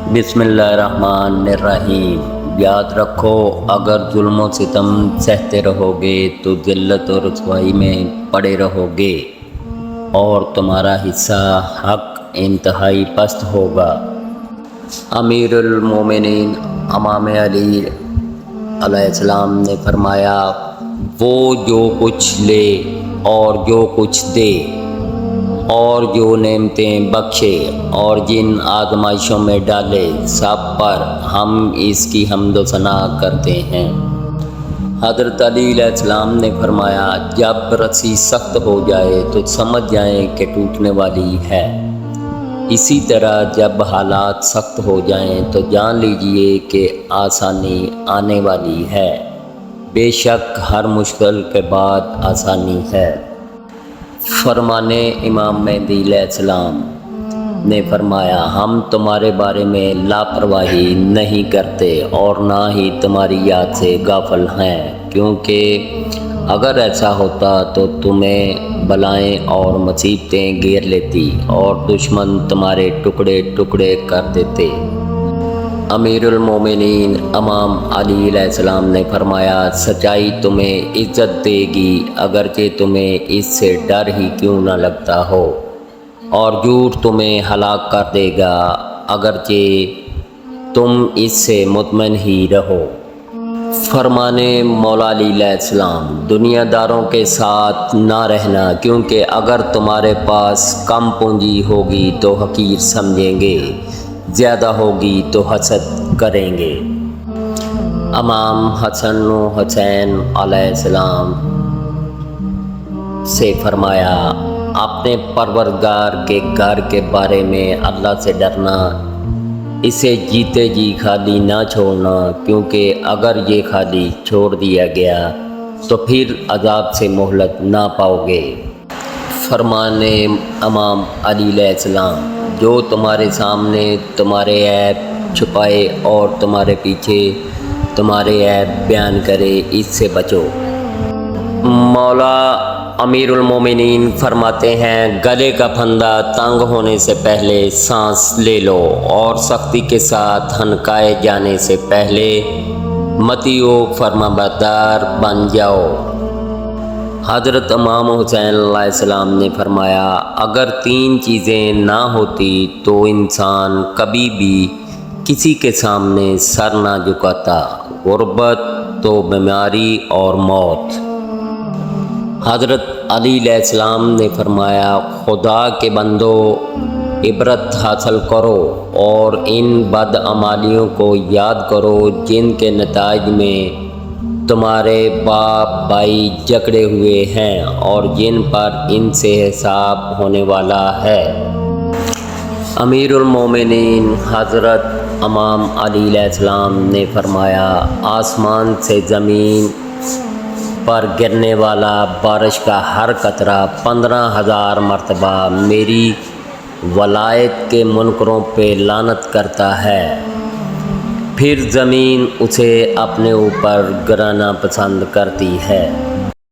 बिस्मिल्लाहिर्रहमानिर्रहीम। याद रखो, अगर जुल्म व सितम सहते रहोगे तो ज़िल्लत और रुसवाई में पड़े रहोगे और तुम्हारा हिस्सा हक इंतहाई पस्त होगा। अमीरुल मोमिनीन इमाम अली अलैहिस्सलाम ने फरमाया, वो जो कुछ ले और जो कुछ दे और जो नेमतें बख्शे और जिन आजमाइशों में डाले, सब पर हम इसकी हम्द व सना करते हैं। हज़रत अली अलैहिस्सलाम ने फरमाया, जब रस्सी सख्त हो जाए तो समझ जाएं कि टूटने वाली है। इसी तरह जब हालात सख्त हो जाएं तो जान लीजिए कि आसानी आने वाली है। बेशक हर मुश्किल के बाद आसानी है। फरमाने इमाम मेहदी अलैहिस्सलाम ने फरमाया, हम तुम्हारे बारे में लापरवाही नहीं करते और ना ही तुम्हारी याद से गाफिल हैं, क्योंकि अगर ऐसा होता तो तुम्हें बलाएं और मुसीबतें घेर लेती और दुश्मन तुम्हारे टुकड़े टुकड़े कर देते। अमीरुल मोमिनीन इमाम अली अलैहिस्सलाम ने फरमाया, सच्चाई तुम्हें इज़्ज़त देगी अगरचे तुम्हें इससे डर ही क्यों न लगता हो, और झूठ तुम्हें हलाक कर देगा अगरचे तुम इससे मुतमईन ही रहो। फरमाने मौला अली अलैहिस्सलाम, दुनियादारों के साथ ना रहना, क्योंकि अगर तुम्हारे पास कम पूंजी होगी तो हकीर समझेंगे, ज़्यादा होगी तो हसद करेंगे। इमाम हसन व हुसैन अलैहिस्सलाम से फरमाया, अपने परवरदिगार के घर के बारे में अल्लाह से डरना, इसे जीते जी खाली ना छोड़ना, क्योंकि अगर ये खाली छोड़ दिया गया तो फिर अजाब से मोहलत ना पाओगे। फरमाने इमाम अली अलैहिस्सलाम, जो तुम्हारे सामने तुम्हारे ऐब छुपाए और तुम्हारे पीछे तुम्हारे ऐब बयान करे, इससे बचो। मौला अमीरुल मोमिनीन फरमाते हैं, गले का फंदा तंग होने से पहले सांस ले लो और सख्ती के साथ हनकाए जाने से पहले मतियो फरमाबरदार बन जाओ। हज़रत इमाम हुसैन अलैहिस्सलाम ने फरमाया, अगर 3 चीज़ें ना होती तो इंसान कभी भी किसी के सामने सर ना झुकाता, गुर्बत तो बीमारी और मौत। हज़रत अली अलैहिस्सलाम ने फरमाया, खुदा के बंदो इबरत हासिल करो और इन बदअमालियों को याद करो जिनके नताइज में तुम्हारे बाप भाई जकड़े हुए हैं और जिन पर इनसे हिसाब होने वाला है। अमीरुल मोमिनीन हज़रत इमाम अली अलैहिस्सलाम ने फरमाया, आसमान से ज़मीन पर गिरने वाला बारिश का हर कतरा 15,000 मरतबा मेरी वलायत के मुनकरों पे लानत करता है, फिर ज़मीन उसे अपने ऊपर गिराना पसंद करती है।